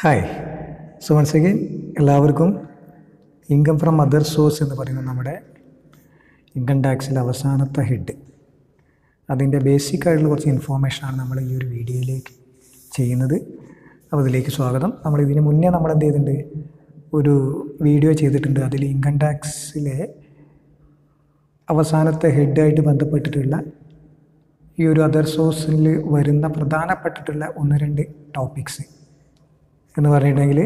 Hi. So once again എല്ലാവർക്കും income from other source എന്ന് പറയുന്ന നമ്മുടെ ഇൻകം ടാക്സിലെ അവസാനത്തെ ഹെഡ്, അതിൻ്റെ ബേസിക് ആയിട്ടുള്ള കുറച്ച് ഇൻഫോർമേഷനാണ് നമ്മൾ ഈ ഒരു വീഡിയോയിലേക്ക് ചെയ്യുന്നത്. അപ്പോൾ ഇതിലേക്ക് സ്വാഗതം. നമ്മൾ ഇതിന് മുന്നേ നമ്മൾ എന്ത് ചെയ്തിട്ടുണ്ട്, ഒരു വീഡിയോ ചെയ്തിട്ടുണ്ട്. അതിൽ ഇൻകം ടാക്സിലെ അവസാനത്തെ ഹെഡായിട്ട് ബന്ധപ്പെട്ടിട്ടുള്ള ഈ ഒരു അതർ സോഴ്സിൽ വരുന്ന പ്രധാനപ്പെട്ടിട്ടുള്ള ഒന്ന് രണ്ട് ടോപ്പിക്സ് എന്ന് പറഞ്ഞിട്ടുണ്ടെങ്കിൽ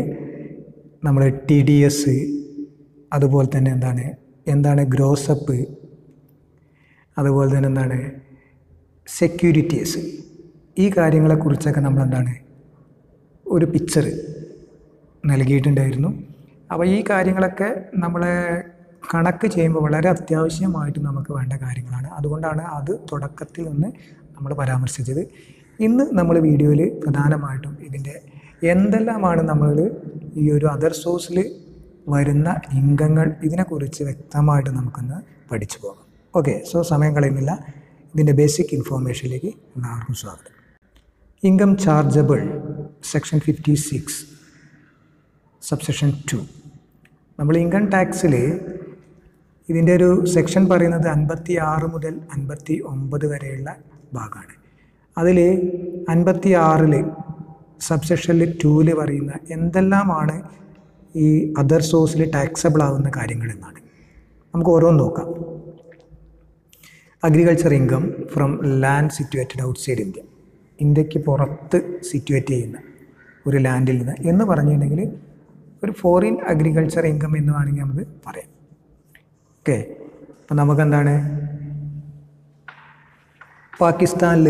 നമ്മൾ TDS, അതുപോലെ തന്നെ എന്താണ് ഗ്രോസപ്പ്, അതുപോലെ തന്നെ എന്താണ് സെക്യൂരിറ്റീസ്, ഈ കാര്യങ്ങളെക്കുറിച്ചൊക്കെ നമ്മൾ ഒരു പിക്ചർ നൽകിയിട്ടുണ്ടായിരുന്നു. അപ്പോൾ ഈ കാര്യങ്ങളൊക്കെ നമ്മളെ കണക്ക് ചെയ്യുമ്പോൾ വളരെ അത്യാവശ്യമായിട്ട് നമുക്ക് വേണ്ട കാര്യങ്ങളാണ്. അതുകൊണ്ടാണ് അത് തുടക്കത്തിൽ നിന്ന് നമ്മൾ പരാമർശിച്ചത്. ഇന്ന് നമ്മൾ വീഡിയോയിൽ പ്രധാനമായിട്ടും ഇതിൻ്റെ എന്തെല്ലാമാണ് നമ്മൾ ഈ ഒരു അതർ സോഴ്സിൽ വരുന്ന ഇൻകങ്ങൾ, ഇതിനെക്കുറിച്ച് വ്യക്തമായിട്ട് നമുക്കൊന്ന് പഠിച്ചു പോകാം. ഓക്കെ, സോ സമയം കളയുന്നില്ല, ഇതിൻ്റെ ബേസിക് ഇൻഫോർമേഷനിലേക്ക് എല്ലാവർക്കും സ്വാഗതം. Income chargeable section 56 subsection 2. നമ്മൾ ഇൻകം ടാക്സിൽ ഇതിൻ്റെ ഒരു സെക്ഷൻ പറയുന്നത് 56 മുതൽ 59 വരെയുള്ള ഭാഗമാണ്. അതിൽ 56 സബ്സെക്ഷനിൽ 2 പറയുന്ന എന്തെല്ലാമാണ് ഈ അതർ സോഴ്സിൽ ടാക്സബിൾ ആവുന്ന കാര്യങ്ങൾ എന്നാണ്. നമുക്ക് ഓരോന്ന് നോക്കാം. Agriculture income from land situated outside India, ഇന്ത്യക്ക് പുറത്ത് സിറ്റുവേറ്റ് ചെയ്യുന്ന ഒരു ലാൻഡിൽ നിന്ന് എന്ന് പറഞ്ഞിട്ടുണ്ടെങ്കിൽ ഒരു ഫോറിൻ അഗ്രികൾച്ചർ ഇൻകം എന്ന് വേണമെങ്കിൽ നമുക്ക് പറയാം. ഓക്കെ, അപ്പം നമുക്കെന്താണ്, പാകിസ്ഥാനിൽ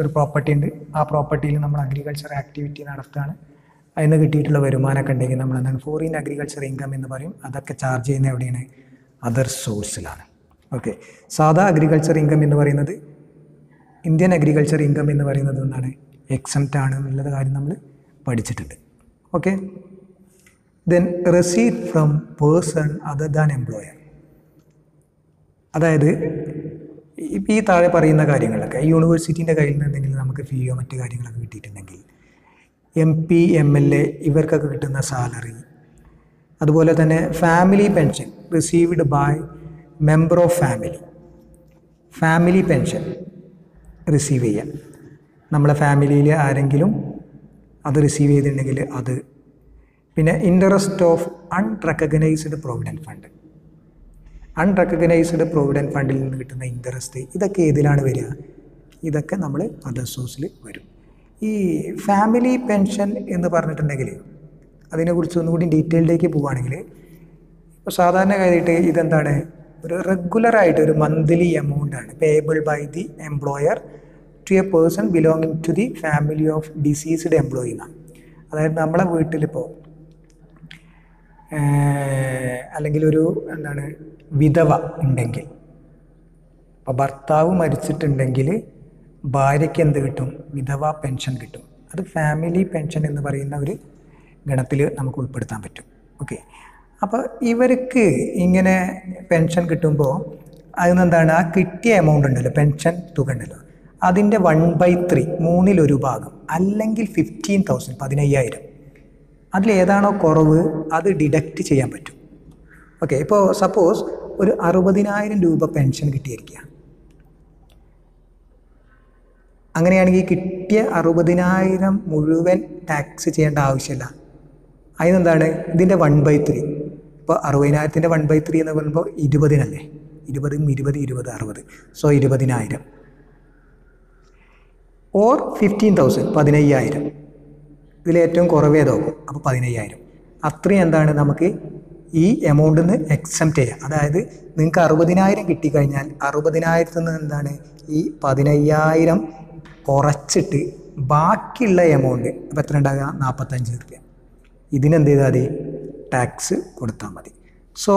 ഒരു പ്രോപ്പർട്ടി ഉണ്ട്. ആ പ്രോപ്പർട്ടിയിൽ നമ്മൾ അഗ്രികൾച്ചർ ആക്ടിവിറ്റി നടത്തുകയാണ്. അതിന് കിട്ടിയിട്ടുള്ള വരുമാനമൊക്കെ ഉണ്ടെങ്കിൽ നമ്മൾ ഫോറിൻ അഗ്രികൾച്ചർ ഇൻകം എന്ന് പറയും. അതൊക്കെ ചാർജ് ചെയ്യുന്നത് എവിടെയാണ്? അതർ സോഴ്സിലാണ്. ഓക്കെ, സാധാ അഗ്രികൾച്ചർ ഇൻകം എന്ന് പറയുന്നത്, ഇന്ത്യൻ അഗ്രികൾച്ചർ ഇൻകം എന്ന് പറയുന്നത് എക്സംപ്റ്റ് ആണ് എന്നുള്ളത് കാര്യം നമ്മൾ പഠിച്ചിട്ടുണ്ട്. Okay, then receipt from person other than employer, അതായത് ഇപ്പം ഈ താഴെ പറയുന്ന കാര്യങ്ങളൊക്കെ യൂണിവേഴ്സിറ്റീൻ്റെ കയ്യിൽ നിന്ന് എന്തെങ്കിലും നമുക്ക് ഫീയോ മറ്റു കാര്യങ്ങളൊക്കെ കിട്ടിയിട്ടുണ്ടെങ്കിൽ, MP MLA ഇവർക്കൊക്കെ കിട്ടുന്ന സാലറി, അതുപോലെ തന്നെ family pension received by member of family pension receive ചെയ്യാം. നമ്മളെ ഫാമിലിയിൽ ആരെങ്കിലും അത് റിസീവ് ചെയ്തിട്ടുണ്ടെങ്കിൽ അത്, പിന്നെ interest of unrecognised provident fund, unrecognised provident ഫണ്ടിൽ നിന്ന് കിട്ടുന്ന ഇൻട്രസ്റ്റ്, ഇതൊക്കെ ഏതിലാണ് വരിക? ഇതൊക്കെ നമ്മൾ അതർ സോഴ്സിൽ വരും. ഈ ഫാമിലി പെൻഷൻ എന്ന് പറഞ്ഞിട്ടുണ്ടെങ്കിൽ അതിനെക്കുറിച്ച് ഒന്നുകൂടി ഡീറ്റെയിൽഡേക്ക് പോവുകയാണെങ്കിൽ, ഇപ്പോൾ സാധാരണയായിട്ട് ഇതെന്താണ്, ഒരു റെഗുലറായിട്ട് ഒരു മന്ത്ലി എമൗണ്ടാണ് payable by the employer to a person belonging to the family of deceased employee എന്നാണ്. അതായത് നമ്മളെ വീട്ടിലിപ്പോൾ അല്ലെങ്കിൽ ഒരു വിധവ ഉണ്ടെങ്കിൽ, അപ്പോൾ ഭർത്താവ് മരിച്ചിട്ടുണ്ടെങ്കിൽ ഭാര്യയ്ക്ക് എന്ത് കിട്ടും? വിധവ പെൻഷൻ കിട്ടും. അത് ഫാമിലി പെൻഷൻ എന്ന് പറയുന്ന ഒരു ഗണത്തിൽ നമുക്ക് ഉൾപ്പെടുത്താൻ പറ്റും. ഓക്കെ, അപ്പോൾ ഇവർക്ക് ഇങ്ങനെ പെൻഷൻ കിട്ടുമ്പോൾ അതിനെന്താണ്, ആ കിട്ടിയ എമൗണ്ട് ഉണ്ടല്ലോ, പെൻഷൻ തുക ഉണ്ടല്ലോ, അതിൻ്റെ 1/3 മൂന്നിലൊരു ഭാഗം, അല്ലെങ്കിൽ 15,000 15,000, അതിലേതാണോ കുറവ് അത് ഡിഡക്റ്റ് ചെയ്യാൻ പറ്റും. ഓക്കെ, ഇപ്പോൾ സപ്പോസ് ഒരു 60,000 രൂപ പെൻഷൻ കിട്ടിയിരിക്കുക. അങ്ങനെയാണെങ്കിൽ കിട്ടിയ 60,000 മുഴുവൻ ടാക്സ് ചെയ്യേണ്ട ആവശ്യമില്ല. അതിനെന്താണ്, ഇതിൻ്റെ 1/3. ഇപ്പോൾ 60,000ൻ്റെ 1/3 എന്ന് പറയുമ്പോൾ 20 20 60, സോ 20,000 ഓർ 15,000 15,000, ഇതിലേറ്റവും കുറവേതാവും, അപ്പോൾ 15,000. അത്രയും എന്താണ് നമുക്ക് ഈ എമൗണ്ടിൽ നിന്ന് എക്സംപ്റ്റ് ചെയ്യാം. അതായത് നിങ്ങൾക്ക് 60,000 കിട്ടിക്കഴിഞ്ഞാൽ 60,000 നിന്ന് ഈ 15,000 കുറച്ചിട്ട് ബാക്കിയുള്ള എമൗണ്ട്, അപ്പോൾ എത്ര ഉണ്ടാകുക? 45 രൂപ. ഇതിനെന്ത് ചെയ്താൽ മതി? ടാക്സ് കൊടുത്താൽ മതി. സോ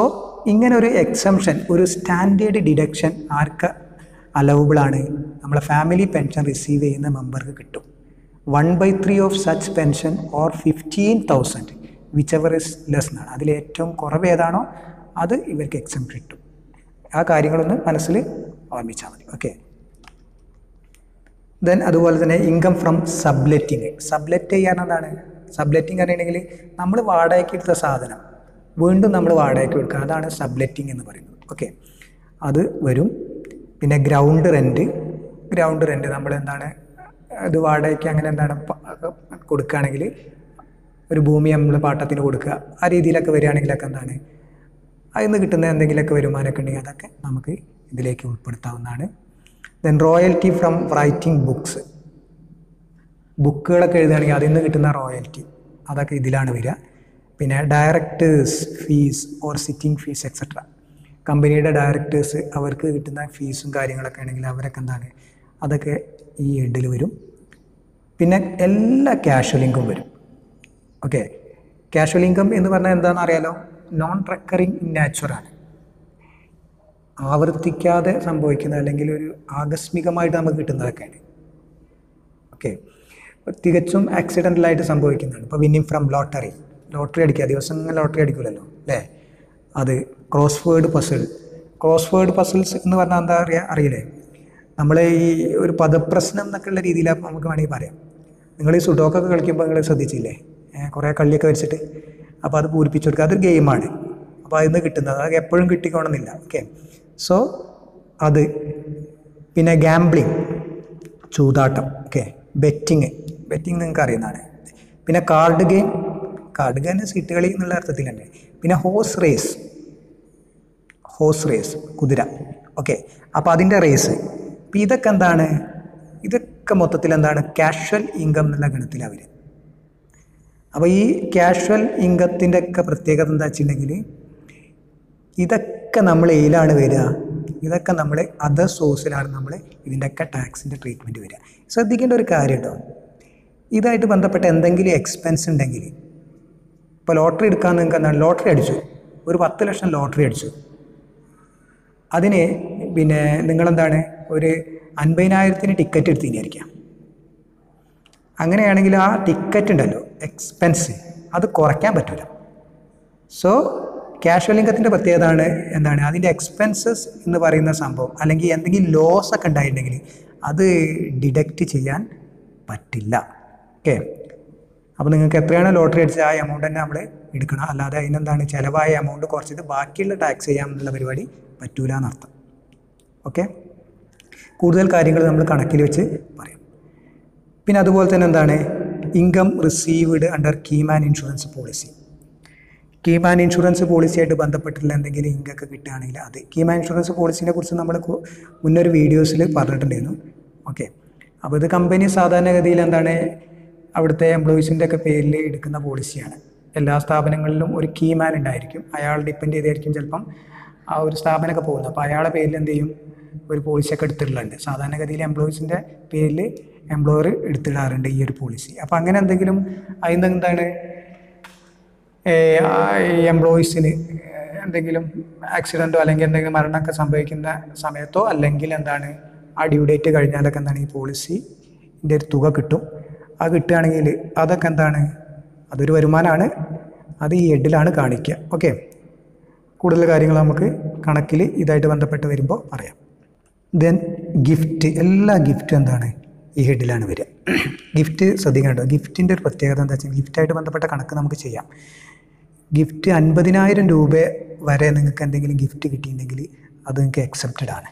ഇങ്ങനെ ഒരു എക്സംഷൻ, ഒരു സ്റ്റാൻഡേർഡ് ഡിഡക്ഷൻ ആർക്ക് അലവബിളാണ്? നമ്മളെ ഫാമിലി പെൻഷൻ റിസീവ് ചെയ്യുന്ന മെമ്പർക്ക് കിട്ടും. 1/3 of such pension or 15,000 whichever is less എന്നാണ്. അതിലേറ്റവും കുറവ് ഏതാണോ അത് ഇവർക്ക് എക്സംപ്റ്റ് കിട്ടും. ആ കാര്യങ്ങളൊന്ന് മനസ്സിൽ ഓർമ്മിച്ചാൽ മതി. ഓക്കെ, ദെൻ അതുപോലെ തന്നെ ഇൻകം ഫ്രം സബ്ലെറ്റിങ്. സബ്ലെറ്റ് ചെയ്യാൻ എന്താണ്? സബ് ലെറ്റിംഗ് അറിയണമെങ്കിൽ നമ്മൾ വാടകയ്ക്ക് എടുത്ത സാധനം വീണ്ടും നമ്മൾ വാടകയ്ക്ക് കൊടുക്കുക, അതാണ് സബ് ലെറ്റിംഗ് എന്ന് പറയുന്നത്. ഓക്കെ, അത് വരും. പിന്നെ ഗ്രൗണ്ട് റെൻറ്റ് നമ്മൾ എന്താണ് ഇത് വാടകയ്ക്ക് അങ്ങനെ എന്താണ് കൊടുക്കുകയാണെങ്കിൽ ഒരു ഭൂമി നമ്മൾ പാട്ടത്തിന് കൊടുക്കുക, ആ രീതിയിലൊക്കെ വരികയാണെങ്കിലൊക്കെ എന്താണ് അതിൽ നിന്ന് കിട്ടുന്ന എന്തെങ്കിലുമൊക്കെ വരുമാനമൊക്കെ ഉണ്ടെങ്കിൽ അതൊക്കെ നമുക്ക് ഇതിലേക്ക് ഉൾപ്പെടുത്താവുന്നതാണ്. Then royalty from writing books, ബുക്കുകളൊക്കെ എഴുതുകയാണെങ്കിൽ അതിൽ നിന്ന് കിട്ടുന്ന റോയൽറ്റി അതൊക്കെ ഇതിലാണ് വരിക. പിന്നെ directors fees or sitting fees etcetera, കമ്പനിയുടെ ഡയറക്ടേഴ്സ് അവർക്ക് കിട്ടുന്ന ഫീസും കാര്യങ്ങളൊക്കെ ആണെങ്കിൽ അവരൊക്കെ എന്താണ് അതൊക്കെ ഈ ഹെഡിൽ വരും. പിന്നെ എല്ലാ ക്യാഷ്വൽ ഇൻകം വരും. ഓക്കെ, ക്യാഷ്വൽ ഇൻകം എന്ന് പറഞ്ഞാൽ എന്താണെന്ന് അറിയാലോ, നോൺ റെക്കറിങ് ഇൻ നാച്ചുറാണ്, ആവർത്തിക്കാതെ സംഭവിക്കുന്ന അല്ലെങ്കിൽ ഒരു ആകസ്മികമായിട്ട് നമുക്ക് കിട്ടുന്നതൊക്കെയാണ്. ഓക്കെ, തികച്ചും ആക്സിഡൻ്റലായിട്ട് സംഭവിക്കുന്നതാണ്. ഇപ്പോൾ വിന്നിങ് ഫ്രം ലോട്ടറി അടിക്കുക, ദിവസങ്ങൾ ലോട്ടറി അടിക്കില്ലല്ലോ അല്ലേ, അത് ക്രോസ് വേർഡ് പസിൽസ് എന്ന് പറഞ്ഞാൽ എന്താ അറിയില്ലേ, നമ്മൾ ഈ ഒരു പദപ്രശ്നം എന്നൊക്കെയുള്ള രീതിയിലാണ് നമുക്ക് വേണമെങ്കിൽ പറയാം. നിങ്ങൾ ഈ സുഡോക്കൊക്കെ കളിക്കുമ്പോൾ നിങ്ങൾ ശ്രദ്ധിച്ചില്ലേ, കുറേ കള്ളിയൊക്കെ വെച്ചിട്ട് അപ്പോൾ അത് പൂരിപ്പിച്ച് കൊടുക്കുക, അതൊരു ഗെയിമാണ്. അപ്പോൾ അതിൽ നിന്ന് കിട്ടുന്നത് അത് എപ്പോഴും കിട്ടിക്കോണമെന്നില്ല. ഓക്കെ, സോ അത്. പിന്നെ ഗാംബ്ലിങ്, ചൂതാട്ടം. ഓക്കെ, ബെറ്റിങ് നിങ്ങൾക്ക് അറിയുന്നതാണ്. പിന്നെ കാർഡ് ഗെയിം സീറ്റ് കളി എന്നുള്ള അർത്ഥത്തിൽ തന്നെ. പിന്നെ ഹോഴ്സ് റേസ് കുതിര. ഓക്കെ, അപ്പോൾ അതിൻ്റെ റേസ്. അപ്പോൾ ഇതൊക്കെ എന്താണ്, ഇതൊക്കെ മൊത്തത്തിൽ എന്താണ് കാഷ്വൽ ഇൻകം എന്നുള്ള ഗണത്തിലാണ് വരിക. അപ്പോൾ ഈ കാഷ്വൽ ഇൻകത്തിൻ്റെ ഒക്കെ പ്രത്യേകത എന്താ വെച്ചിട്ടുണ്ടെങ്കിൽ ഇതൊക്കെ നമ്മൾ എയിലാണ് വരിക, ഇതൊക്കെ നമ്മൾ അതർ സോഴ്സിലാണ് നമ്മൾ ഇതിൻ്റെയൊക്കെ ടാക്സിൻ്റെ ട്രീറ്റ്മെൻറ്റ് വരിക. ശ്രദ്ധിക്കേണ്ട ഒരു കാര്യം കേട്ടോ, ഇതായിട്ട് ബന്ധപ്പെട്ട എന്തെങ്കിലും എക്സ്പെൻസ് ഉണ്ടെങ്കിൽ, ഇപ്പോൾ ലോട്ടറി എടുക്കാൻ നിങ്ങൾക്ക് എന്താണ്, ലോട്ടറി അടിച്ചു, ഒരു 10 ലക്ഷം ലോട്ടറി അടിച്ചു, അതിന് പിന്നെ നിങ്ങളെന്താണ് ഒരു 50,000 ടിക്കറ്റ് എടുത്തിരിക്കാം. അങ്ങനെയാണെങ്കിൽ ആ ടിക്കറ്റ് ഉണ്ടല്ലോ എക്സ്പെൻസ് അത് കുറയ്ക്കാൻ പറ്റില്ല. സോ ക്യാഷ്വൽ ഇൻകത്തിൻ്റെ പ്രത്യേകത എന്താണ്, അതിൻ്റെ എക്സ്പെൻസസ് എന്ന് പറയുന്ന സംഭവം അല്ലെങ്കിൽ എന്തെങ്കിലും ലോസ് ഒക്കെ ഉണ്ടായിട്ടുണ്ടെങ്കിൽ അത് ഡിഡക്റ്റ് ചെയ്യാൻ പറ്റില്ല. ഓക്കെ, അപ്പോൾ നിങ്ങൾക്ക് എത്രയാണോ ലോട്ടറി അടിച്ചത് ആ എമൗണ്ട് തന്നെ നമ്മൾ എടുക്കണം, അല്ലാതെ അതിനെന്താണ് ചിലവായ എമൗണ്ട് കുറച്ചിട്ട് ബാക്കിയുള്ള ടാക്സ് ചെയ്യാമെന്നുള്ള പരിപാടി പറ്റൂല എന്നർത്ഥം. ഓക്കെ, കൂടുതൽ കാര്യങ്ങൾ നമ്മൾ കണക്കിൽ വെച്ച് പറയാം. പിന്നെ അതുപോലെ തന്നെ എന്താണ് income received under keyman insurance policy. Keyman insurance പോളിസിയായിട്ട് ബന്ധപ്പെട്ടുള്ള എന്തെങ്കിലും ഇൻകൊക്കെ കിട്ടുകയാണെങ്കിൽ അത് കീമാൻ ഇൻഷുറൻസ് പോളിസിനെ കുറിച്ച് നമ്മൾ മുന്നൊരു വീഡിയോസിൽ പറഞ്ഞിട്ടുണ്ടായിരുന്നു. ഓക്കെ, അപ്പോൾ ഇത് കമ്പനി സാധാരണഗതിയിൽ എന്താണ് അവിടുത്തെ എംപ്ലോയീസിൻ്റെ ഒക്കെ പേരിൽ എടുക്കുന്ന പോളിസിയാണ്. എല്ലാ സ്ഥാപനങ്ങളിലും ഒരു കീമാൻ ഉണ്ടായിരിക്കും, അയാൾ ഡിപ്പെൻഡ് ചെയ്തായിരിക്കും ചിലപ്പം ആ ഒരു സ്ഥാപനമൊക്കെ പോകുന്നത്. അപ്പോൾ അയാളുടെ പേരിൽ എന്ത് ചെയ്യും, ഒരു പോളിസിയൊക്കെ എടുത്തിട്ടുള്ളുണ്ട്. സാധാരണഗതിയിൽ എംപ്ലോയീസിൻ്റെ പേരിൽ എംപ്ലോയർ എടുത്തിടാറുണ്ട് ഈ ഒരു പോളിസി. അപ്പോൾ അങ്ങനെ എന്തെങ്കിലും അതിന് എന്താണ് എംപ്ലോയീസിന് എന്തെങ്കിലും ആക്സിഡൻറ്റോ അല്ലെങ്കിൽ എന്തെങ്കിലും മരണമൊക്കെ സംഭവിക്കുന്ന സമയത്തോ അല്ലെങ്കിൽ എന്താണ് ആ ഡ്യൂ ഡേറ്റ് കഴിഞ്ഞാലൊക്കെ എന്താണ് ഈ പോളിസിൻ്റെ ഒരു തുക കിട്ടും. അത് കിട്ടുകയാണെങ്കിൽ അതൊക്കെ എന്താണ് അതൊരു വരുമാനമാണ്, അത് ഈ ഹെഡിലാണ് കാണിക്കുക. ഓക്കെ, കൂടുതൽ കാര്യങ്ങൾ നമുക്ക് കണക്കിൽ ഇതായിട്ട് ബന്ധപ്പെട്ട് വരുമ്പോൾ പറയാം. ദെൻ ഗിഫ്റ്റ്, എല്ലാ ഗിഫ്റ്റും എന്താണ് ഈ ഹെഡിലാണ് വരിക. ഗിഫ്റ്റ് ശ്രദ്ധിക്കേണ്ടത്, ഗിഫ്റ്റിൻ്റെ ഒരു പ്രത്യേകത എന്താ വെച്ചാൽ ഗിഫ്റ്റായിട്ട് ബന്ധപ്പെട്ട കണക്ക് നമുക്ക് ചെയ്യാം. ഗിഫ്റ്റ് 50,000 രൂപ വരെ നിങ്ങൾക്ക് എന്തെങ്കിലും ഗിഫ്റ്റ് കിട്ടിയിട്ടുണ്ടെങ്കിൽ അത് നിങ്ങൾക്ക് എക്സെപ്റ്റഡ് ആണ്.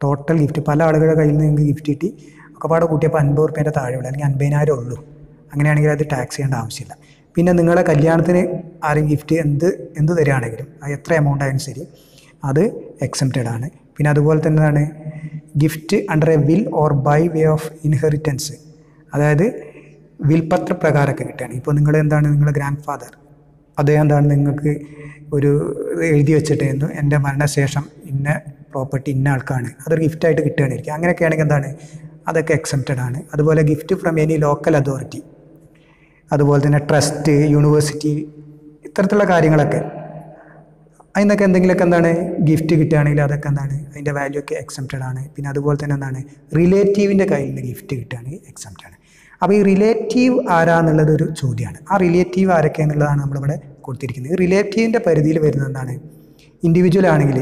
ടോട്ടൽ ഗിഫ്റ്റ് പല ആളുകളുടെ കയ്യിൽ നിന്ന് നിങ്ങൾക്ക് ഗിഫ്റ്റ് കിട്ടി ഒക്കെപ്പാടെ കൂട്ടിയപ്പോൾ 50 റുപ്യേൻ്റെ താഴെയുള്ളൂ അല്ലെങ്കിൽ 50,000 ഉള്ളൂ, അങ്ങനെയാണെങ്കിൽ അത് ടാക്സ് ചെയ്യേണ്ട ആവശ്യമില്ല. പിന്നെ നിങ്ങളുടെ കല്യാണത്തിന് ആരും ഗിഫ്റ്റ് എന്ത് തരികയാണെങ്കിലും അത് എത്ര എമൗണ്ട് ആയാലും ശരി അത് എക്സെപ്റ്റഡ് ആണ്. പിന്നെ അതുപോലെ തന്നെയാണ് gift under a will or by way of inheritance, അതായത് വിൽപത്ര പ്രകാരമൊക്കെ കിട്ടുകയാണ്. ഇപ്പോൾ നിങ്ങൾ എന്താണ് നിങ്ങളുടെ ഗ്രാൻഡ് ഫാദർ അദ്ദേഹം എന്താണ് നിങ്ങൾക്ക് ഒരു എഴുതി വെച്ചിട്ടായിരുന്നു എൻ്റെ മരണശേഷം ഇന്ന പ്രോപ്പർട്ടി ഇന്ന ആൾക്കാണ്, അതൊരു ഗിഫ്റ്റായിട്ട് കിട്ടുകയാണെങ്കിൽ അങ്ങനെയൊക്കെ ആണെങ്കിൽ എന്താണ് അതൊക്കെ എക്സെപ്റ്റഡ് ആണ്. അതുപോലെ gift from any local authority, അതുപോലെ തന്നെ ട്രസ്റ്റ്, യൂണിവേഴ്സിറ്റി, ഇത്തരത്തിലുള്ള കാര്യങ്ങളൊക്കെ അതിനൊക്കെ എന്തെങ്കിലുമൊക്കെ എന്താണ് ഗിഫ്റ്റ് കിട്ടുകയാണെങ്കിൽ അതൊക്കെ എന്താണ് അതിൻ്റെ വാല്യൂ ഒക്കെ എക്സെപ്റ്റഡ് ആണ്. പിന്നെ അതുപോലെ തന്നെ എന്താണ് റിലേറ്റീവിൻ്റെ കയ്യിൽ നിന്ന് ഗിഫ്റ്റ് കിട്ടുകയാണെങ്കിൽ എക്സെപ്റ്റഡ് ആണ്. അപ്പോൾ ഈ റിലേറ്റീവ് ആരാന്നുള്ളതൊരു ചോദ്യമാണ്. ആ റിലേറ്റീവ് ആരൊക്കെ എന്നുള്ളതാണ് നമ്മളിവിടെ കൊടുത്തിരിക്കുന്നത്. ഈ റിലേറ്റീവിൻ്റെ പരിധിയിൽ വരുന്നത് എന്താണ്, ഇൻഡിവിജ്വൽ ആണെങ്കിൽ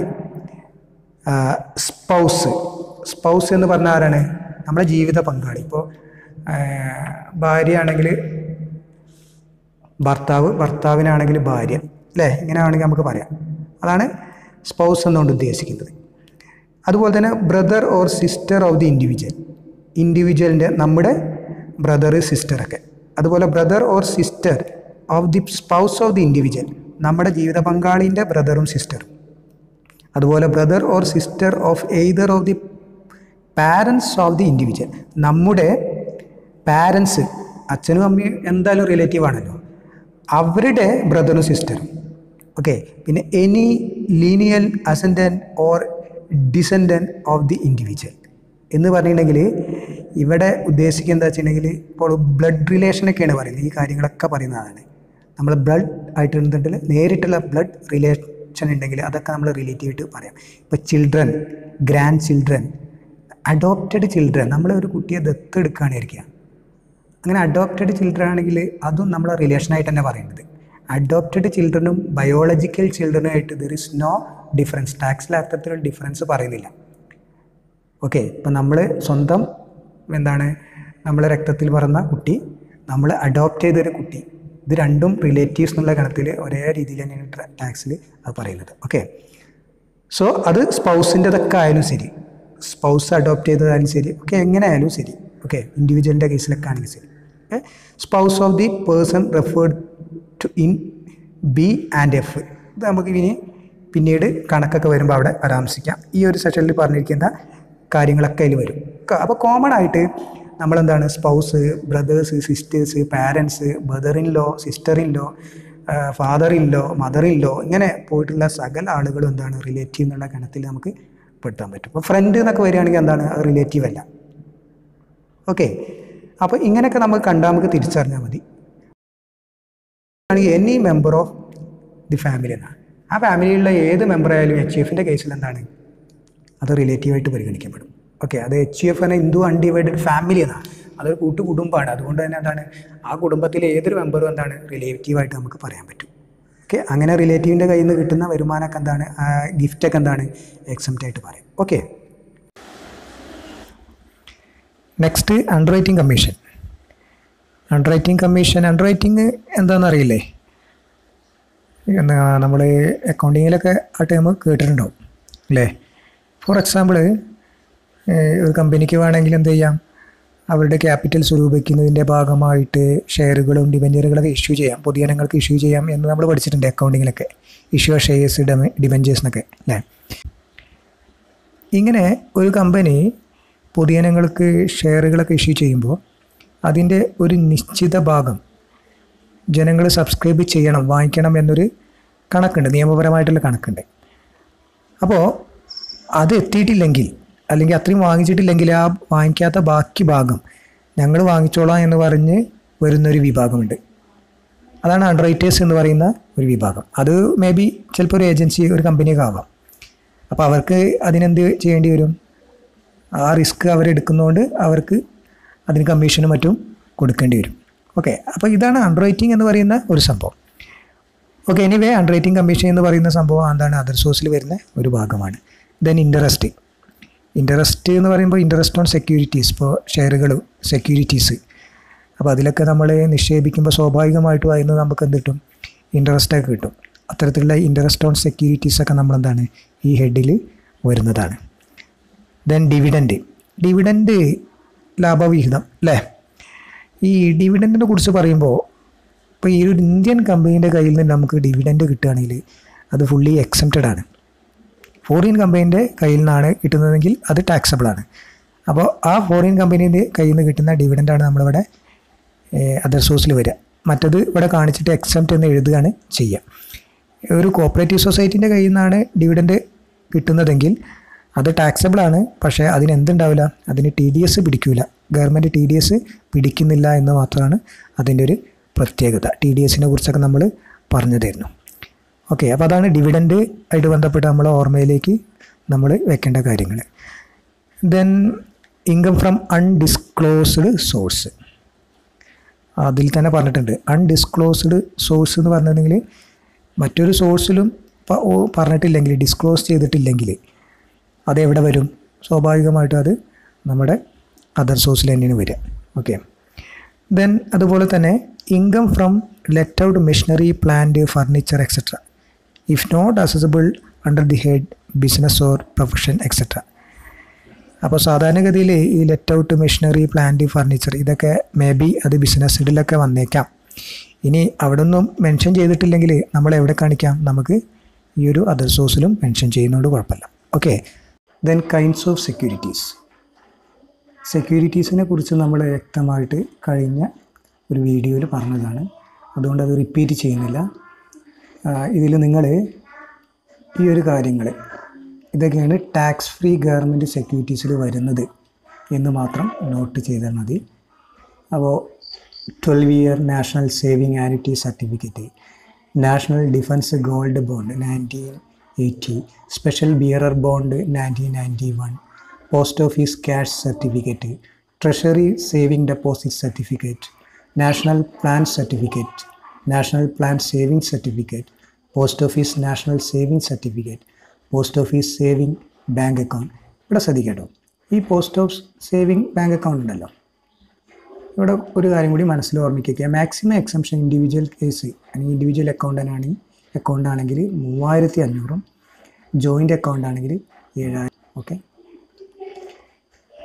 സ്പൗസ് എന്ന് പറഞ്ഞാൽ ആരാണ്, നമ്മുടെ ജീവിത പങ്കാളി. ഇപ്പോൾ ഭാര്യ ആണെങ്കിൽ ഭർത്താവിനാണെങ്കിൽ ഭാര്യ, അല്ലേ? ഇങ്ങനെ ആണെങ്കിൽ നമുക്ക് പറയാം. അതാണ് സ്പൗസ് എന്നുകൊണ്ട് ഉദ്ദേശിക്കുന്നത്. അതുപോലെ തന്നെ brother or sister of the ഇൻഡിവിജ്വലിൻ്റെ നമ്മുടെ ബ്രദർ സിസ്റ്ററൊക്കെ. അതുപോലെ brother or sister of the spouse of the individual, നമ്മുടെ ജീവിത പങ്കാളിൻ്റെ ബ്രദറും സിസ്റ്ററും. അതുപോലെ brother or sister of either of the parents of the individual, നമ്മുടെ പാരൻസ്, അച്ഛനും അമ്മയും എന്തായാലും റിലേറ്റീവ് ആണല്ലോ, അവരുടെ ബ്രദറും സിസ്റ്ററും. ഓക്കെ. പിന്നെ any lineal ascendant or descendant of the individual എന്ന് പറഞ്ഞിട്ടുണ്ടെങ്കിൽ ഇവിടെ ഉദ്ദേശിക്കുന്നത് എന്താ വെച്ചിട്ടുണ്ടെങ്കിൽ ഇപ്പോൾ ബ്ലഡ് റിലേഷനൊക്കെയാണ് പറയുന്നത്. ഈ കാര്യങ്ങളൊക്കെ പറയുന്നതാണ്. നമ്മൾ ബ്ലഡ് ആയിട്ടുണ്ടെങ്കിൽ നേരിട്ടുള്ള ബ്ലഡ് റിലേഷൻ ഉണ്ടെങ്കിൽ അതൊക്കെ നമ്മൾ റിലേറ്റീവായിട്ട് പറയാം. ഇപ്പോൾ children, grand children, adopted children, നമ്മൾ ഒരു കുട്ടിയെ ദത്തെടുക്കുകയാണിരിക്കുക. അങ്ങനെ അഡോപ്റ്റഡ് ചിൽഡ്രൻ ആണെങ്കിൽ അതും നമ്മളെ റിലേഷനായിട്ട് തന്നെ പറയുന്നത്. അഡോപ്റ്റഡ് ചിൽഡ്രനും ബയോളജിക്കൽ ചിൽഡ്രനുമായിട്ട് ദർ ഇസ് നോ ഡിഫറൻസ്. ടാക്സിൽ അത്തരത്തിലുള്ള ഡിഫറൻസ് പറയുന്നില്ല. ഓക്കെ. ഇപ്പം നമ്മൾ സ്വന്തം നമ്മളെ രക്തത്തിൽ പറഞ്ഞ കുട്ടി, നമ്മൾ അഡോപ്റ്റ് ചെയ്തൊരു കുട്ടി, ഇത് രണ്ടും റിലേറ്റീവ്സ് എന്നുള്ള ഗണത്തിൽ ഒരേ രീതിയിൽ തന്നെയാണ് ടാക്സിൽ അത് പറയുന്നത്. ഓക്കെ. സോ അത് സ്പൗസിൻ്റെതൊക്കെ ആയാലും ശരി, സ്പൗസ് അഡോപ്റ്റ് ചെയ്തതായാലും ശരി, ഓക്കെ, എങ്ങനെ ആയാലും ശരി. ഓക്കെ. ഇൻഡിവിജ്വലിൻ്റെ കേസിലൊക്കെ ആണെങ്കിൽ ശരി. Spouse of the person referred to in B and F, ഇത് നമുക്ക് ഇനി പിന്നീട് കണക്കൊക്കെ വരുമ്പോൾ അവിടെ പരാമർശിക്കാം. ഈ ഒരു സെഷനിൽ പറഞ്ഞിരിക്കുന്ന കാര്യങ്ങളൊക്കെ അതിൽ വരും. അപ്പോൾ കോമൺ ആയിട്ട് നമ്മളെന്താണ് spouse, brothers, sisters, parents, brother in law, sister in law, father in law, mother in law, ഇങ്ങനെ പോയിട്ടുള്ള സകല ആളുകളും എന്താണ് റിലേറ്റീവ് എന്നുള്ള ഗണത്തിൽ നമുക്ക് പെടുത്താൻ പറ്റും. അപ്പോൾ ഫ്രണ്ട് എന്നൊക്കെ വരികയാണെങ്കിൽ എന്താണ് അത് റിലേറ്റീവ് അല്ല. ഓക്കെ. അപ്പോൾ ഇങ്ങനെയൊക്കെ നമുക്ക് കണ്ടാൽ നമുക്ക് തിരിച്ചറിഞ്ഞാൽ മതി. Any member of the family എന്നാണ്. ആ ഫാമിലിയിലുള്ള ഏത് മെമ്പർ ആയാലും HUF കേസിൽ എന്താണ് അത് റിലേറ്റീവായിട്ട് പരിഗണിക്കപ്പെടും. ഓക്കെ. അത് HUF എന്ന ഹിന്ദു അൺഡിവൈഡഡ് ഫാമിലി എന്നാണ്. അതൊരു കൂട്ടുകുടുംബമാണ്. അതുകൊണ്ട് തന്നെ എന്താണ് ആ കുടുംബത്തിലെ ഏതൊരു മെമ്പറും എന്താണ് റിലേറ്റീവായിട്ട് നമുക്ക് പറയാൻ പറ്റും. ഓക്കെ. അങ്ങനെ റിലേറ്റീവിൻ്റെ കയ്യിൽ നിന്ന് കിട്ടുന്ന വരുമാനമൊക്കെ എന്താണ് ഗിഫ്റ്റൊക്കെ എന്താണ് എക്സംപ്റ്റ് ആയിട്ട് പറയും. Okay. Next underwriting commission. Underwriting എന്താണെന്ന് അറിയില്ലേ? നമ്മൾ അക്കൗണ്ടിങ്ങിലൊക്കെ ആ ടൈം കേട്ടിട്ടുണ്ടാവും അല്ലേ? ഫോർ എക്സാമ്പിൾ, ഒരു കമ്പനിക്ക് വേണമെങ്കിൽ എന്ത് ചെയ്യാം, അവരുടെ ക്യാപിറ്റൽ സ്വരൂപിക്കുന്നതിൻ്റെ ഭാഗമായിട്ട് ഷെയറുകളും ഡിബഞ്ചറുകളൊക്കെ ഇഷ്യൂ ചെയ്യാം, പൊതുജനങ്ങൾക്ക് ഇഷ്യൂ ചെയ്യാം എന്ന് നമ്മൾ പഠിച്ചിട്ടുണ്ട് അക്കൗണ്ടിങ്ങിലൊക്കെ. ഇഷ്യൂ ഷെയർസ്, ഡിബഞ്ചേഴ്സ് എന്നൊക്കെ അല്ലേ? ഇങ്ങനെ ഒരു കമ്പനി പൊതുജനങ്ങൾക്ക് ഷെയറുകളൊക്കെ ഇഷ്യൂ ചെയ്യുമ്പോൾ അതിൻ്റെ ഒരു നിശ്ചിത ഭാഗം ജനങ്ങൾ സബ്സ്ക്രൈബ് ചെയ്യണം, വാങ്ങിക്കണം എന്നൊരു കണക്കുണ്ട്, നിയമപരമായിട്ടുള്ള കണക്കുണ്ട്. അപ്പോൾ അത് എത്തിയിട്ടില്ലെങ്കിൽ അല്ലെങ്കിൽ അത്രയും വാങ്ങിച്ചിട്ടില്ലെങ്കിൽ ആ വാങ്ങിക്കാത്ത ബാക്കി ഭാഗം ഞങ്ങൾ വാങ്ങിച്ചോളാം എന്ന് പറഞ്ഞ് വരുന്നൊരു വിഭാഗമുണ്ട്. അതാണ് അണ്ടർറൈറ്റേഴ്സ് എന്ന് പറയുന്ന ഒരു വിഭാഗം. അത് മേ ബി ചിലപ്പോൾ ഒരു ഏജൻസി, ഒരു കമ്പനിയൊക്കെ ആവാം. അപ്പോൾ അവർക്ക് അതിനെന്ത് ചെയ്യേണ്ടി വരും? ആ റിസ്ക് അവരെടുക്കുന്നതുകൊണ്ട് അവർക്ക് അതിന് കമ്മീഷനും മറ്റും കൊടുക്കേണ്ടി വരും. ഓക്കെ. അപ്പോൾ ഇതാണ് അണ്ടർറൈറ്റിംഗ് എന്ന് പറയുന്ന ഒരു സംഭവം. ഓക്കെ. എനിവേ അണ്ടർറൈറ്റിംഗ് കമ്മീഷൻ എന്ന് പറയുന്ന സംഭവം എന്താണ് അതർ സോഴ്സിൽ വരുന്ന ഒരു ഭാഗമാണ്. ദെൻ ഇൻട്രസ്റ്റ് എന്ന് പറയുമ്പോൾ ഇൻട്രസ്റ്റ് ഓൺ സെക്യൂരിറ്റീസ്, ഇപ്പോൾ ഷെയറുകൾ, സെക്യൂരിറ്റീസ്. അപ്പോൾ അതിലൊക്കെ നമ്മൾ നിക്ഷേപിക്കുമ്പോൾ സ്വാഭാവികമായിട്ടും അതിന് നമുക്ക് എന്ത് കിട്ടും? ഇൻട്രസ്റ്റൊക്കെ കിട്ടും. അത്തരത്തിലുള്ള ഇൻട്രസ്റ്റ് ഓൺ സെക്യൂരിറ്റീസൊക്കെ നമ്മളെന്താണ് ഈ ഹെഡിൽ വരുന്നതാണ്. ദെൻ ഡിവിഡൻഡ് ലാഭവിഹിതം അല്ലേ? ഈ ഡിവിഡൻറ്റിനെ കുറിച്ച് പറയുമ്പോൾ ഇപ്പോൾ ഈ ഒരു ഇന്ത്യൻ കമ്പനീൻ്റെ കയ്യിൽ നിന്ന് നമുക്ക് ഡിവിഡൻറ്റ് കിട്ടുകയാണെങ്കിൽ അത് ഫുള്ളി എക്സംപ്റ്റഡ് ആണ്. ഫോറിൻ കമ്പനീൻ്റെ കയ്യിൽ നിന്നാണ് കിട്ടുന്നതെങ്കിൽ അത് ടാക്സബിളാണ്. അപ്പോൾ ആ ഫോറിൻ കമ്പനീൻ്റെ കയ്യിൽ നിന്ന് കിട്ടുന്ന ഡിവിഡൻ്റാണ് നമ്മളിവിടെ അതർ സോഴ്സിൽ വരിക. മറ്റത് ഇവിടെ കാണിച്ചിട്ട് എക്സംപ്റ്റ് എന്ന് എഴുതുകയാണ് ചെയ്യുക. ഒരു കോപ്പറേറ്റീവ് സൊസൈറ്റീൻ്റെ കയ്യിൽ നിന്നാണ് ഡിവിഡൻറ്റ് കിട്ടുന്നതെങ്കിൽ അത് ടാക്സബിളാണ്. പക്ഷേ അതിനെന്തുണ്ടാവില്ല, അതിന് TDS പിടിക്കില്ല. ഗവൺമെൻറ് TDS പിടിക്കുന്നില്ല എന്ന് മാത്രമാണ് അതിൻ്റെ ഒരു പ്രത്യേകത. TDSനെ കുറിച്ചൊക്കെ നമ്മൾ പറഞ്ഞു തരുന്നു. ഓക്കെ. അപ്പോൾ അതാണ് ഡിവിഡൻറ്റ് ആയിട്ട് ബന്ധപ്പെട്ട് നമ്മൾ ഓർമ്മയിലേക്ക് നമ്മൾ വെക്കേണ്ട കാര്യങ്ങൾ. Then income from undisclosed source. അതിൽ തന്നെ പറഞ്ഞിട്ടുണ്ട് അൺഡിസ്ക്ലോസ്ഡ് സോഴ്സ് എന്ന് പറഞ്ഞിട്ടുണ്ടെങ്കിൽ മറ്റൊരു സോഴ്സിലും പറഞ്ഞിട്ടില്ലെങ്കിൽ, ഡിസ്ക്ലോസ് ചെയ്തിട്ടില്ലെങ്കിൽ അതെവിടെ വരും? സ്വാഭാവികമായിട്ടും അത് നമ്മുടെ അതർ സോഴ്സിൽ തന്നെയാണ് വരിക. ഓക്കെ. ദെൻ അതുപോലെ തന്നെ income from let out machinery, plant, furniture, etc. if not accessible under the head business or profession, etc. അപ്പോൾ സാധാരണഗതിയിൽ ഈ let out machinery, plant, furniture ഇതൊക്കെ മേ ബി അത് ബിസിനസ്സിലൊക്കെ വന്നേക്കാം. ഇനി അവിടെ ഒന്നും മെൻഷൻ ചെയ്തിട്ടില്ലെങ്കിൽ നമ്മൾ എവിടെ കാണിക്കാം? നമുക്ക് ഈ ഒരു അതർ സോഴ്സിലും മെൻഷൻ ചെയ്യുന്നതുകൊണ്ട് കുഴപ്പമില്ല. Okay, then kinds of securities. സെക്യൂരിറ്റീസിനെ കുറിച്ച് നമ്മൾ വ്യക്തമായിട്ട് കഴിഞ്ഞ ഒരു വീഡിയോയിൽ പറഞ്ഞതാണ്, അതുകൊണ്ട് അത് റിപ്പീറ്റ് ചെയ്യുന്നില്ല. ഇതിൽ നിങ്ങൾ ഈ ഒരു കാര്യങ്ങൾ ഇതൊക്കെയാണ് ടാക്സ് ഫ്രീ ഗവൺമെൻറ് സെക്യൂരിറ്റീസിൽ വരുന്നത് എന്ന് മാത്രം നോട്ട് ചെയ്താൽ മതി. അപ്പോൾ 12-year national saving annuity certificate, national defence gold bond 1980, special bearer bond 1991, post office cash certificate, treasury saving deposit certificate, national plan certificate, national plan saving certificate, post office national saving certificate, post office saving bank account. ഇവിടെ ശ്രദ്ധിക്കട്ടോ, ഈ post of saving bank account ഉണ്ടല്ലോ, ഇവിടെ ഒരു കാര്യം കൂടി മനസ്സിൽ ഓർമ്മിക്കുക. Maximum exemption individual case അല്ലെങ്കിൽ ഇൻഡിവിജ്വൽ അക്കൗണ്ട് ആണെങ്കിൽ 3500, ജോയിൻ്റ് അക്കൗണ്ട് ആണെങ്കിൽ 7000. Okay,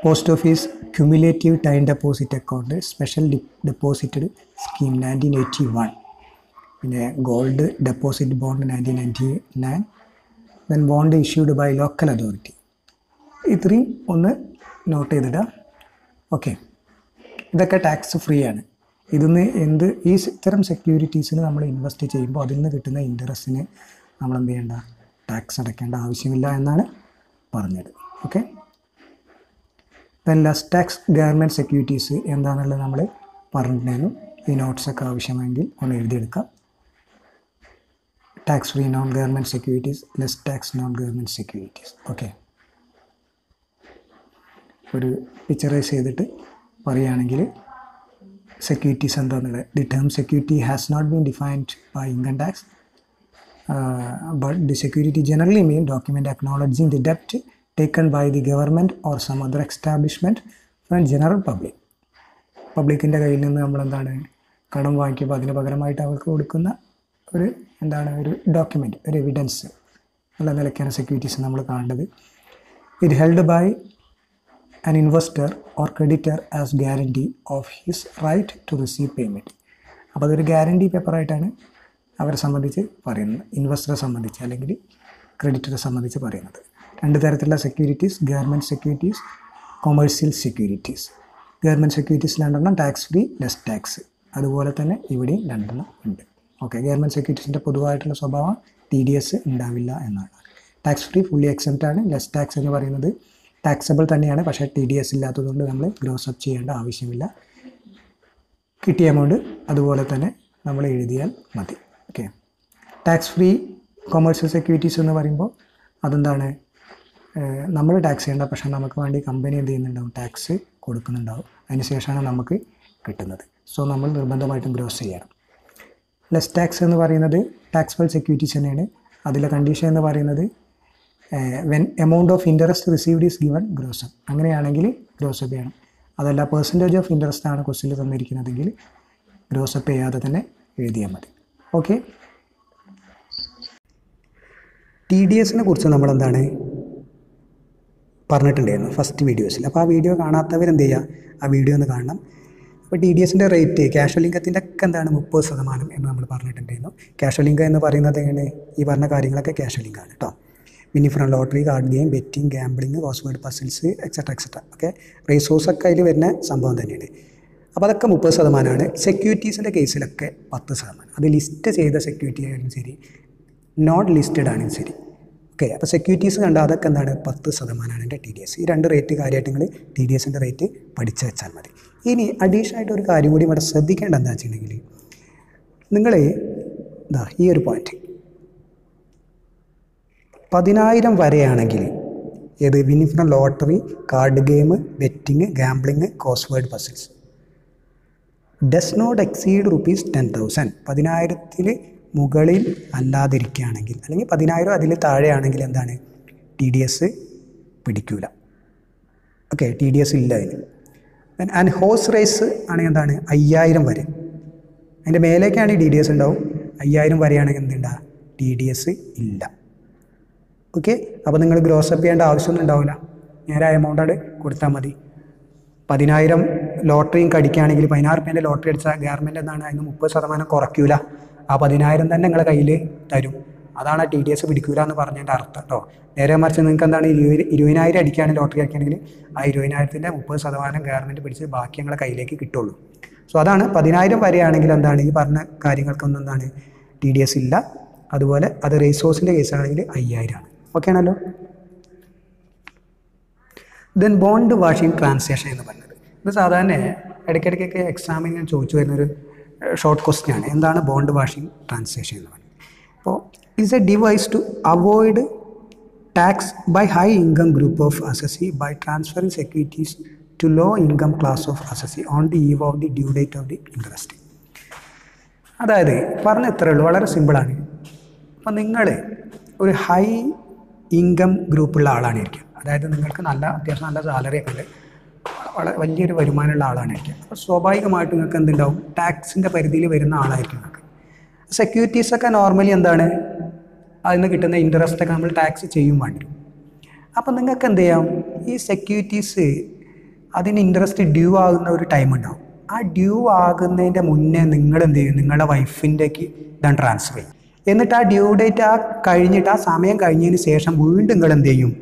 post office cumulative time deposit account, special deposited scheme 1981, പിന്നെ gold deposit bond 1999, then bond issued by local authority. ഇത്രയും ഒന്ന് നോട്ട് ചെയ്തിടുക. ഓക്കെ, ഇതൊക്കെ ടാക്സ് ഫ്രീ ആണ്. ഇതിന്ന് ഇത്തരം സെക്യൂരിറ്റീസിന് നമ്മൾ ഇൻവെസ്റ്റ് ചെയ്യുമ്പോൾ അതിൽ നിന്ന് കിട്ടുന്ന ഇൻട്രസ്റ്റിന് നമ്മൾ എന്ത് ചെയ്യേണ്ട? ടാക്സ് അടയ്ക്കേണ്ട ആവശ്യമില്ല എന്നാണ് പറഞ്ഞത്. Okay, then less tax government securities എന്താണെന്നുള്ളത് നമ്മൾ പറഞ്ഞിട്ടുണ്ടായിരുന്നു. ഈ നോട്ട്സൊക്കെ ആവശ്യമെങ്കിൽ ഒന്ന് എഴുതിയെടുക്കാം. Tax free non government securities, less tax non government securities. Okay, ഒരു പിക്ചറൈസ് ചെയ്തിട്ട് പറയുകയാണെങ്കിൽ സെക്യൂരിറ്റീസ് എന്താണെന്നുള്ളത്. The term security has not been defined by income tax, but the security generally mean document acknowledging the ഡെപ്റ്റ് taken by the government or some other establishment from general public. പബ്ലിക്കിൻ്റെ കയ്യിൽ നിന്ന് നമ്മളെന്താണ് കടം വാങ്ങിക്കുമ്പോൾ അതിന് പകരമായിട്ട് അവർക്ക് കൊടുക്കുന്ന ഒരു ഡോക്യുമെൻറ്റ്, ഒരു എവിഡൻസ് ഉള്ള നിലയ്ക്കാണ് സെക്യൂരിറ്റീസ് നമ്മൾ കാണേണ്ടത്. It held by an investor or creditor as guarantee of his right to receive payment. അപ്പോൾ അതൊരു ഗ്യാരണ്ടി പേപ്പറായിട്ടാണ് അവരെ സംബന്ധിച്ച് പറയുന്നത്, ഇൻവെസ്റ്ററെ സംബന്ധിച്ച് അല്ലെങ്കിൽ ക്രെഡിറ്ററെ സംബന്ധിച്ച് പറയുന്നത്. രണ്ട് തരത്തിലുള്ള securities, government securities, commercial securities. Government securities 2 tax free, less tax. അതുപോലെ തന്നെ ഇവിടെയും 2 ഉണ്ട്. ഓക്കെ, ഗവൺമെൻറ് സെക്യൂരിറ്റീസിൻ്റെ പൊതുവായിട്ടുള്ള സ്വഭാവം TDS ഉണ്ടാവില്ല എന്നാണ്. ടാക്സ് ഫ്രീ ഫുള്ളി എക്സെപ്റ്റ് ആണ്. ലെസ് ടാക്സ് എന്ന് പറയുന്നത് ടാക്സബിൾ തന്നെയാണ്, പക്ഷേ TDS ഇല്ലാത്തതുകൊണ്ട് നമ്മൾ ഗ്രോസ് അപ്പ് ചെയ്യേണ്ട ആവശ്യമില്ല. കിട്ടിയ എമൗണ്ട് അതുപോലെ തന്നെ നമ്മൾ എഴുതിയാൽ മതി. Okay, tax free commercial securities എന്ന് പറയുമ്പോൾ അതെന്താണ്? നമ്മൾ ടാക്സ് ചെയ്യേണ്ട, പക്ഷേ നമുക്ക് വേണ്ടി കമ്പനി എന്ത് ചെയ്യുന്നുണ്ടാവും? ടാക്സ് കൊടുക്കുന്നുണ്ടാവും. അതിന് ശേഷമാണ് നമുക്ക് കിട്ടുന്നത്. സോ നമ്മൾ നിർബന്ധമായിട്ടും ഗ്രോസ് ചെയ്യണം. ലെസ് ടാക്സ് എന്ന് പറയുന്നത് ടാക്സബിൾ സെക്യൂരിറ്റീസ് തന്നെയാണ്. അതിലെ കണ്ടീഷൻ എന്ന് പറയുന്നത് when amount of interest received is given gross up. അങ്ങനെയാണെങ്കിൽ ഗ്രോസ് അപ്പ് ചെയ്യണം. അതല്ല പെർസെൻറ്റേജ് ഓഫ് ഇൻട്രസ്റ്റ് ആണ് ക്വസ്റ്റ്യനിൽ തന്നിരിക്കുന്നതെങ്കിൽ ഗ്രോസ് അപ്പ് ചെയ്യാതെ തന്നെ എഴുതിയാൽ മതി. ഓക്കെ, TDSനെ കുറിച്ച് നമ്മളെന്താണ് പറഞ്ഞിട്ടുണ്ടായിരുന്നു ഫസ്റ്റ് വീഡിയോസിൽ. അപ്പോൾ ആ വീഡിയോ കാണാത്തവരെന്ത് ചെയ്യുക? ആ വീഡിയോ ഒന്ന് കാണണം. അപ്പോൾ TDSൻ്റെ റേറ്റ് ക്യാഷ്വൽ ഇൻകത്തിൻ്റെ ഒക്കെ എന്താണ് 30% എന്ന് നമ്മൾ പറഞ്ഞിട്ടുണ്ടായിരുന്നു. ക്യാഷ്വൽ ഇൻകം എന്ന് പറയുന്നത് എങ്ങനെ? ഈ പറഞ്ഞ കാര്യങ്ങളൊക്കെ ക്യാഷ്വൽ ഇൻകമാണ് കേട്ടോ. പിന്നെ from lottery, card game, betting, gambling, crossword puzzles, etcetera. Okay, റേസോഴ്സൊക്കെ അതിൽ വരുന്ന സംഭവം തന്നെയാണ്. അപ്പോൾ അതൊക്കെ 30%. സെക്യൂരിറ്റീസിൻ്റെ കേസിലൊക്കെ 10%. അത് ലിസ്റ്റ് ചെയ്ത സെക്യൂരിറ്റി ആയാലും ശരി, നോട്ട് ലിസ്റ്റഡ് ആണെങ്കിലും ശരി. ഓക്കെ, അപ്പോൾ സെക്യൂരിറ്റീസ് കണ്ടാൽ അതൊക്കെ എന്താണ് 10% എൻ്റെ TDS. ഈ 2 റേറ്റ് കാര്യമായിട്ട് നിങ്ങൾ TDSൻ്റെ റേറ്റ് പഠിച്ചു വെച്ചാൽ മതി. ഇനി അഡീഷണൽ ആയിട്ട് ഒരു കാര്യം കൂടി ഇവിടെ ശ്രദ്ധിക്കേണ്ട എന്താ വെച്ചിട്ടുണ്ടെങ്കിൽ, നിങ്ങൾ ഈ ഒരു പോയിന്റ് 10,000 വരെയാണെങ്കിൽ ഏത് winning from lottery, card game, betting, gambling, crossword puzzles does not exceed ₹10,000. 10,000 മുകളിൽ അല്ലാതിരിക്കുകയാണെങ്കിൽ അല്ലെങ്കിൽ 10,000 അതിൽ താഴെയാണെങ്കിൽ എന്താണ്? TDS പിടിക്കൂല. ഓക്കെ, TDS ഇല്ല അതിന്. ആൻഡ് ഹോഴ്സ് റേസ് ആണെങ്കിൽ എന്താണ്? 5,000 വരെ. അതിൻ്റെ മേലേക്കാണ് ടി ഡി എസ് ഉണ്ടാവും. 5000 വരെയാണെങ്കിൽ എന്തുണ്ടാകുക, ടി ഡി എസ് ഇല്ല. ഓക്കെ, അപ്പോൾ നിങ്ങൾ ഗ്രോസപ്പ് ചെയ്യേണ്ട ആവശ്യമൊന്നും ഉണ്ടാവില്ല. നേരെ എമൗണ്ട് അവിടെ കൊടുത്താൽ മതി. 10,000 ലോട്ടറിയും കടിക്കുകയാണെങ്കിൽ 16 റുപ്യേൻ്റെ ലോട്ടറി അടിച്ചാൽ ഗവൺമെൻറ് എന്താണ് അതിന് 30% കുറയ്ക്കില്ല. ആ 10,000 തന്നെ നിങ്ങളെ കയ്യിൽ തരും. അതാണ് ടി ഡി എസ് പിടിക്കില്ല എന്ന് പറഞ്ഞതിൻ്റെ അർത്ഥം കേട്ടോ. നേരെ മറിച്ച് നിങ്ങൾക്ക് എന്താണ് 20,000 അടിക്കുകയാണെങ്കിൽ ലോട്ടറി അടിക്കുകയാണെങ്കിൽ ആ 20,000-ൻ്റെ 30% ഗവൺമെൻറ് പിടിച്ച് ബാക്കി ഞങ്ങളെ കയ്യിലേക്ക് കിട്ടുള്ളൂ. സോ അതാണ് 10,000 വരെയാണെങ്കിൽ എന്താണ് ഈ പറഞ്ഞ കാര്യങ്ങൾക്കൊന്നും എന്താണ് ടി ഡി എസ് ഇല്ല. അതുപോലെ അത് റേസോഴ്സിൻ്റെ കേസാണെങ്കിൽ 5,000 ആണ്. ഓക്കെ ആണല്ലോ. ദെൻ ബോണ്ട് വാഷിംഗ് ട്രാൻസാക്ഷൻ എന്ന് പറഞ്ഞത് ഇത് സാധാരണ ഇടയ്ക്കിടയ്ക്കൊക്കെ എക്സാമിന് ഞാൻ ചോദിച്ചു വരുന്നൊരു ഷോർട്ട് ക്വസ്റ്റ്യൻ ആണ്. എന്താണ് ബോണ്ട് വാഷിംഗ് ട്രാൻസാക്ഷൻ എന്ന് പറയുന്നത്? അപ്പോൾ it's a device to avoid tax by high income group of assessee by transferring securities to low income class of assessee on the eve of the due date of the interest. അതായത് പറഞ്ഞ ഇത്രയേ ഉള്ളൂ, വളരെ സിമ്പിളാണ്. അപ്പോൾ നിങ്ങൾ ഒരു high income ഗ്രൂപ്പുള്ള ആളാണിരിക്കുക. അതായത് നിങ്ങൾക്ക് അത്യാവശ്യം നല്ല സാലറി ഒക്കെ ഉണ്ട്, വളരെ വലിയൊരു വരുമാനമുള്ള ആളാണിരിക്കുക. അപ്പോൾ സ്വാഭാവികമായിട്ടും നിങ്ങൾക്ക് എന്തുണ്ടാവും, ടാക്സിൻ്റെ പരിധിയിൽ വരുന്ന ആളായിരിക്കും നിങ്ങൾക്ക്. സെക്യൂരിറ്റീസൊക്കെ നോർമലി എന്താണ് അതിൽ നിന്ന് കിട്ടുന്ന ഇൻട്രസ്റ്റൊക്കെ നമ്മൾ ടാക്സ് ചെയ്യും വേണ്ടി വരും. അപ്പോൾ നിങ്ങൾക്ക് എന്ത് ചെയ്യാം, ഈ സെക്യൂരിറ്റീസ് അതിന് ഇൻട്രസ്റ്റ് ഡ്യൂ ആകുന്ന ഒരു ടൈം ഉണ്ടാവും. ആ ഡ്യൂ ആകുന്നതിൻ്റെ മുന്നേ നിങ്ങൾ എന്ത് ചെയ്യും, നിങ്ങളുടെ വൈഫിൻ്റെക്ക് ഇതാണ് ട്രാൻസ്ഫർ ചെയ്യും. എന്നിട്ട് ആ ഡ്യൂ ഡേറ്റ് കഴിഞ്ഞിട്ട് ആ സമയം കഴിഞ്ഞതിന് ശേഷം വീണ്ടും നിങ്ങൾ എന്ത് ചെയ്യും,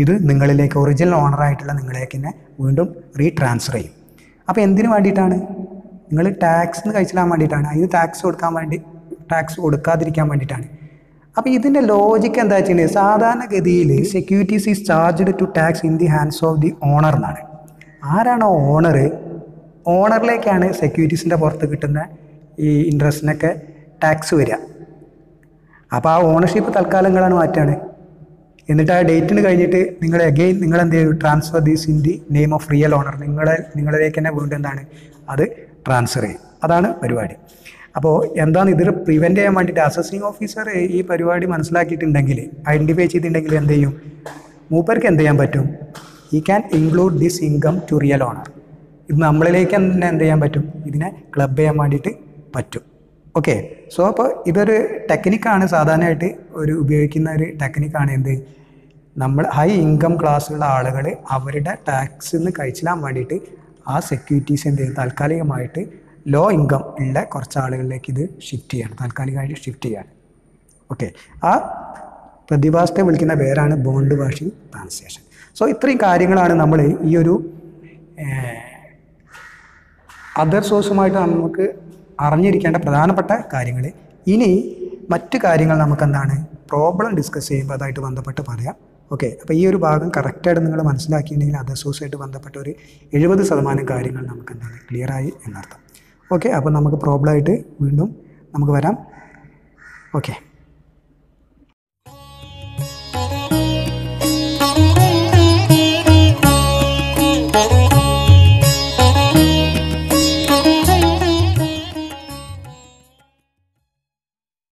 ഇത് നിങ്ങളിലേക്ക് ഒറിജിനൽ ഓണറായിട്ടുള്ള നിങ്ങളിലേക്ക് തന്നെ വീണ്ടും റീട്രാൻസ്ഫർ ചെയ്യും. അപ്പോൾ എന്തിനു വേണ്ടിയിട്ടാണ്? നിങ്ങൾ ടാക്സിന് കഴിച്ചിടാൻ വേണ്ടിയിട്ടാണ്. അതിന് ടാക്സ് കൊടുക്കാതിരിക്കാൻ വേണ്ടിയിട്ടാണ്. അപ്പോൾ ഇതിൻ്റെ ലോജിക്ക് എന്താ വെച്ചിട്ടുണ്ടെങ്കിൽ സാധാരണഗതിയിൽ securities is charged to tax in the hands of the owner എന്നാണ്. ആരാണോ ഓണർ, ഓണറിലേക്കാണ് സെക്യൂരിറ്റീസിൻ്റെ പുറത്ത് കിട്ടുന്ന ഈ ഇൻട്രസ്റ്റിനൊക്കെ ടാക്സ് വരിക. അപ്പോൾ ആ ഓണർഷിപ്പ് തൽക്കാലങ്ങളാണ് മാറ്റാണ്. എന്നിട്ട് ആ ഡേറ്റിന് കഴിഞ്ഞിട്ട് നിങ്ങൾ എന്ത് ചെയ്യും, transfer these in the name of real owner. നിങ്ങളിലേക്ക് തന്നെ വീണ്ടും എന്താണ് അത് ട്രാൻസ്ഫർ ചെയ്യും. അതാണ് പരിപാടി. അപ്പോൾ എന്താണ് ഇത് പ്രിവെൻറ്റ് ചെയ്യാൻ വേണ്ടിയിട്ട് അസസിങ് ഓഫീസർ ഈ പരിപാടി മനസ്സിലാക്കിയിട്ടുണ്ടെങ്കിൽ, ഐഡൻറ്റിഫൈ ചെയ്തിട്ടുണ്ടെങ്കിൽ എന്ത് ചെയ്യും, മൂപ്പർക്ക് എന്ത് ചെയ്യാൻ പറ്റും, he can include this income to real owner. ഇത് നമ്മളിലേക്ക് തന്നെ എന്ത് ചെയ്യാൻ പറ്റും, ഇതിനെ ക്ലബ് ചെയ്യാൻ വേണ്ടിയിട്ട് പറ്റും. ഓക്കെ, സോ അപ്പോൾ ഇതൊരു ടെക്നിക്കാണ്, സാധാരണയായിട്ട് ഉപയോഗിക്കുന്ന ഒരു ടെക്നിക്കാണ്. എന്ത്, നമ്മൾ ഹൈ ഇൻകം ക്ലാസ്സുള്ള ആളുകൾ അവരുടെ ടാക്സിൽ നിന്ന് കഴിച്ചിടാൻ വേണ്ടിയിട്ട് ആ സെക്യൂരിറ്റീസ് എന്ത് ചെയ്യും, താൽക്കാലികമായിട്ട് ലോ ഇൻകം ഉള്ള കുറച്ച് ആളുകളിലേക്ക് ഇത് ഷിഫ്റ്റ് ചെയ്യാണ്, താൽക്കാലികമായിട്ട് ഷിഫ്റ്റ് ചെയ്യാണ്. ഓക്കെ, ആ പ്രതിഭാസത്തെ വിളിക്കുന്ന പേരാണ് ബോണ്ട് വാഷിംഗ് ട്രാൻസാക്ഷൻ. സോ ഇത്രയും കാര്യങ്ങളാണ് നമ്മൾ ഈ ഒരു അതർ സോഴ്സുമായിട്ട് നമുക്ക് അറിഞ്ഞിരിക്കേണ്ട പ്രധാനപ്പെട്ട കാര്യങ്ങൾ. ഇനി മറ്റു കാര്യങ്ങൾ നമുക്കെന്താണ് പ്രോബ്ലം ഡിസ്കസ് ചെയ്യുമ്പോൾ അതായിട്ട് ബന്ധപ്പെട്ട് പറയാം. ഓക്കെ, അപ്പോൾ ഈ ഒരു ഭാഗം കറക്റ്റായിട്ട് നിങ്ങൾ മനസ്സിലാക്കിയിട്ടുണ്ടെങ്കിൽ അതർ സോഴ്സായിട്ട് ബന്ധപ്പെട്ട ഒരു 70% കാര്യങ്ങൾ നമുക്കെന്താണ് ക്ലിയറായി എന്നർത്ഥം. ഓക്കെ, അപ്പോൾ നമുക്ക് പ്രോബ്ലമായിട്ട് വീണ്ടും നമുക്ക് വരാം. ഓക്കെ.